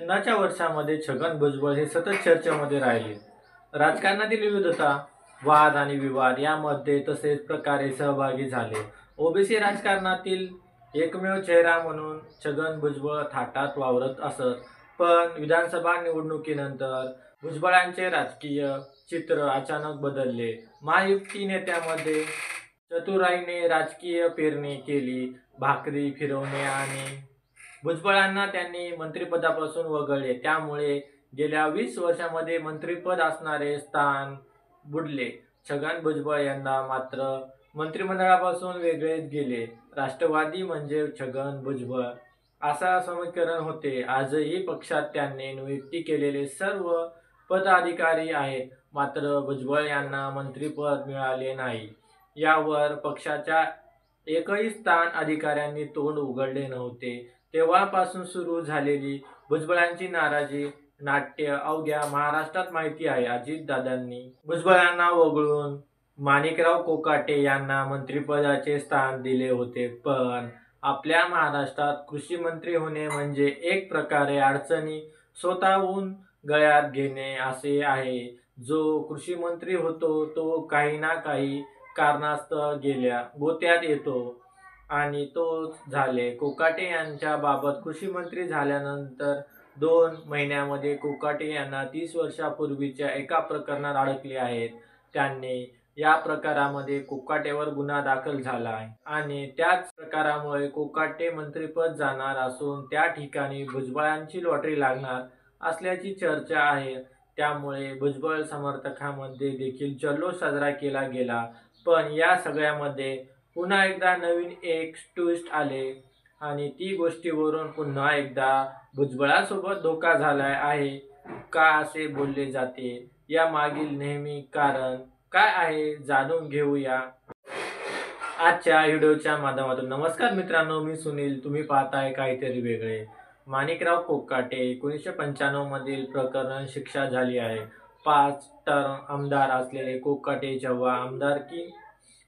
यंदाच्या वर्षामध्ये छगन भुजबळ हे सतत चर्चेमध्ये राहिले. राजकारणातील विविधता, वाद आणि विवाद यामध्ये तसेच प्रकारे सहभागी झाले. ओबीसी राजकारणातील एकमेव चेहरा म्हणून छगन भुजबळ थाटात वावरत असत. पण विधानसभा निवडणुकीनंतर भुजबळांचे राजकीय चित्र अचानक बदलले. महायुती नेत्यामध्ये चतुराईने राजकीय पेरणी केली. भाकरी फिरवणे आणि भुजबळांना त्यांनी मंत्रिपदापासून वगळले. त्यामुळे गेल्या 20 वर्षांमध्ये मंत्रिपद असणारे स्थान बुडले. छगन भुजबळ यांना मात्र मंत्रिमंडळापासून वेगळेच गेले. राष्ट्रवादी म्हणजे छगन भुजबळ असा समीकरण होते. आजही पक्षात त्यांनी नियुक्ती केलेले सर्व पदाधिकारी आहेत, मात्र भुजबळ यांना मंत्रिपद मिळाले नाही. यावर पक्षाच्या एकही स्थान अधिकाऱ्यांनी तोंड उघडले नव्हते. तेव्हापासून सुरू झालेली भुजबळांची नाराजी नाट्य अवघ्या महाराष्ट्रात माहिती आहे. अजितदादांनी भुजबळांना वगळून माणिकराव कोकाटे यांना मंत्रिपदाचे स्थान दिले होते. पण आपल्या महाराष्ट्रात कृषी मंत्री होणे म्हणजे एक प्रकारे अडचणी स्वतःहून गळ्यात घेणे असे आहे. जो कृषी मंत्री होतो तो काही ना काही कारणास्तव गोत्यात येतो आणि तोच झाले. कोकाटे यांच्या बाबत कृषी मंत्री झाल्यानंतर 2 महिन्यामध्ये कोकाटे यांना 30 वर्षापूर्वीच्या एका प्रकरणात अडकले आहेत. त्यांनी या प्रकारामध्ये कोकाटेवर गुन्हा दाखल झाला आहे आणि त्याच प्रकारामुळे कोकाटे मंत्रिपद जाणार असून त्या ठिकाणी भुजबळांची लॉटरी लागणार असल्याची चर्चा आहे. त्यामुळे भुजबळ समर्थकांमध्ये देखील जल्लोष साजरा केला गेला. पण या सगळ्यामध्ये पुन्हा एकदा नवीन एक ट्विस्ट आले आणि ती गोष्टीवरून पुन्हा एकदा भुजबळासोबत धोका झाला आहे का असे बोलले जाते. या मागील नेहमी कारण काय आहे जाणून घेऊया आजच्या व्हिडिओच्या माध्यमातून. नमस्कार मित्रांनो, मी सुनील. तुम्ही पाहताय काहीतरी वेगळे. माणिकराव कोकाटे 1995 मधील प्रकरण शिक्षा झाली आहे. 5 टर्म आमदार असलेले कोकाटे जेव्हा आमदारकी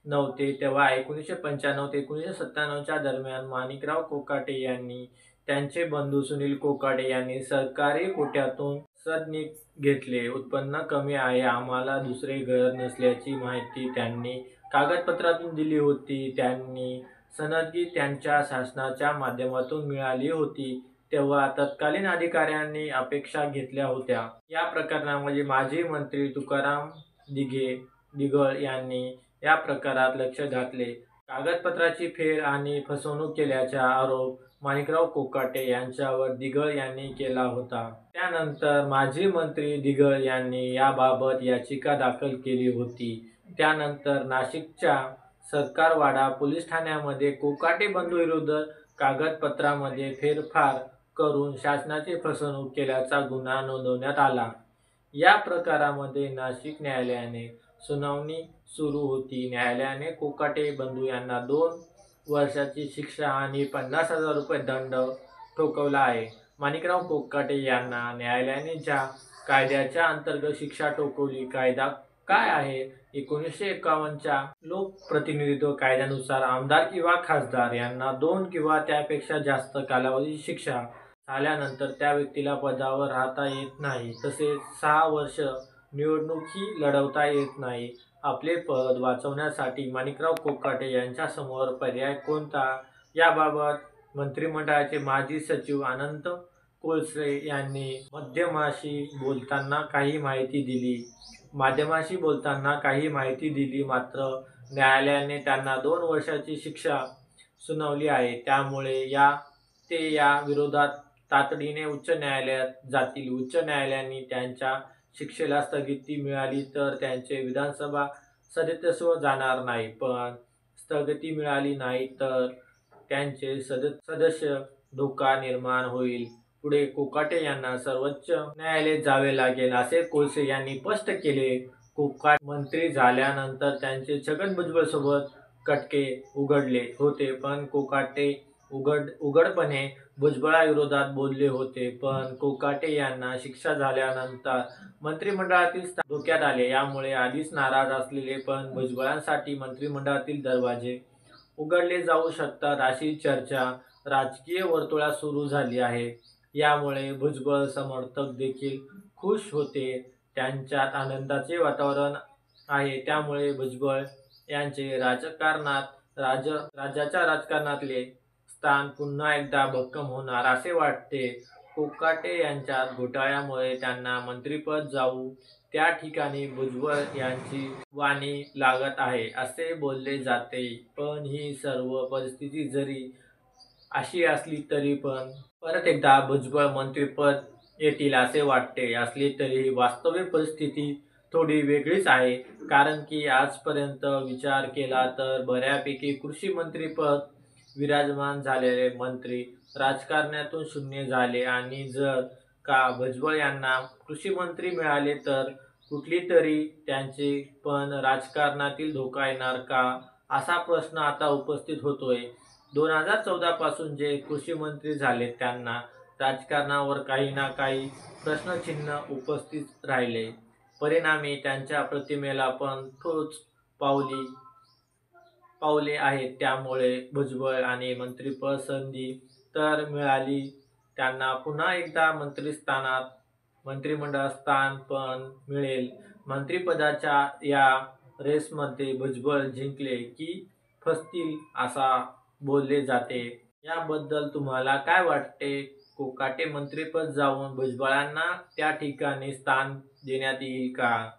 नव्हते तेव्हा 1995 ते 1997च्या दरम्यान माणिकराव कोकाटे यांनी त्यांचे बंधू सुनील कोकाटे यांनी सरकारी कोट्यातून सदनिक घेतले. उत्पन्न कमी आहे, आम्हाला दुसरे घर नसल्याची माहिती त्यांनी कागदपत्रातून दिली होती. त्यांनी सनदी त्यांच्या शासनाच्या माध्यमातून मिळाली होती. तेव्हा तत्कालीन अधिकाऱ्यांनी अपेक्षा घेतल्या होत्या. या प्रकरणामध्ये माजी मंत्री तुकाराम दिघळ यांनी या प्रकारात लक्ष घातले. कागदपत्राची फेर आणि फसवणूक केल्याचा आरोप माणिकराव कोकाटे यांच्यावर दिघळ यांनी केला होता. त्यानंतर माजी मंत्री दिघळ यांनी याबाबत याचिका दाखल केली होती. त्यानंतर नाशिकच्या सरकारवाडा पोलीस ठाण्यामध्ये कोकाटे बंधूंविरुद्ध कागदपत्रामध्ये फेरफार करून शासनाची फसवणूक केल्याचा गुन्हा नोंदवण्यात आला. या प्रकारामध्ये नाशिक न्यायालयाने सुनावणी सुरू होती. न्यायालयाने कोकाटे बंधू यांना 2 वर्षाची शिक्षा आणि 50,000 रुपये दंड ठोठावला आहे. माणिकराव कोकाटे यांना न्यायालयाने ज्या कायद्याच्या अंतर्गत शिक्षा ठोठावली, कायदा काय आहे? 1951च्या लोकप्रतिनिधित्व कायद्यानुसार आमदार किंवा खासदार यांना 2 किंवा त्यापेक्षा जास्त कालावधीची शिक्षा झाल्यानंतर त्या व्यक्तीला पदावर राहता येत नाही. तसेच 6 वर्ष निवडणूकही लढवता येत नाही. आपले पद वाचवण्यासाठी माणिकराव कोकाटे यांच्यासमोर पर्याय कोणता? याबाबत मंत्रिमंडळाचे माजी सचिव अनंत कोळसे यांनी माध्यमांशी बोलताना काही माहिती दिली. मात्र न्यायालयाने त्यांना 2 वर्षाची शिक्षा सुनावली आहे. त्यामुळे ते या विरोधात तातडीने उच्च न्यायालयात जातील. उच्च न्यायालयाने त्यांच्या शिक्षेला स्थगिती मिळाली तर त्यांचे विधानसभा सदस्यत्व जाणार नाही. पण स्थगिती मिळाली नाही तर त्यांचे सदस्य धोका निर्माण होईल. पुढे कोकाटे यांना सर्वोच्च न्यायालयात जावे लागेल असे कोळसे यांनी स्पष्ट केले. कोकाटे मंत्री झाल्यानंतर त्यांचे छगन भुजबळ सोबत खटके उघडले होते. पण कोकाटे उघडपणे भुजबळाविरोधात बोलले होते. पण कोकाटे यांना शिक्षा झाल्यानंतर मंत्रिमंडळातील स्थान धोक्यात आले. यामुळे आधीच नाराज असलेले पण भुजबळांसाठी मंत्रिमंडळातील दरवाजे उघडले जाऊ शकतात अशी चर्चा राजकीय वर्तुळात सुरू झाली आहे. यामुळे भुजबळ समर्थक देखील खुश होते. त्यांच्यात आनंदाचे वातावरण आहे. त्यामुळे भुजबळ यांचे राज्याच्या राजकारणातले स्थान पुन्हा एकदा भक्कम होणार असे वाटते. कोकाटे यांच्या घोटाळ्यामुळे त्यांना मंत्रिपद जाऊ त्या ठिकाणी भुजबळ यांची वाणी लागत आहे असे बोलले जाते. पण ही सर्व परिस्थिती जरी अशी असली तरी पण परत एकदा भुजबळ मंत्रिपद येतील असे वाटते. असली तरी वास्तविक परिस्थिती थोडी वेगळीच आहे. कारण की आजपर्यंत विचार केला तर बऱ्यापैकी कृषी मंत्रिपद विराजमान झालेले मंत्री राजकारणातून शून्य झाले आणि जर का भुजबळ यांना कृषी मंत्री मिळाले तर कुठली तरी त्यांचे पण राजकारणातील धोका येणार का असा प्रश्न आता उपस्थित होतोय. 2014 पासून जे कृषी मंत्री झाले त्यांना राजकारणावर काही ना काही प्रश्नचिन्ह उपस्थित राहिले. परिणामी त्यांच्या प्रतिमेला पण ठोस पावले आहेत. त्यामुळे भुजबळ आणि मंत्रिपद संधी तर मिळाली त्यांना पुन्हा एकदा मंत्रिमंडळ स्थान पण मिळेल. मंत्रिपदाच्या या रेसमध्ये भुजबळ जिंकले की फसतील असा बोलले जाते. याबद्दल तुम्हाला काय वाटते? कोकाटे मंत्रिपद जाऊन भुजबळांना त्या ठिकाणी स्थान देण्यात येईल का?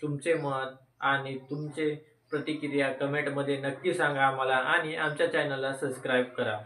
तुमचे मत आणि तुमचे प्रतिक्रिया कमेंटमध्ये नक्की सांगा मला आणि आमच्या चॅनलला सबस्क्राईब करा.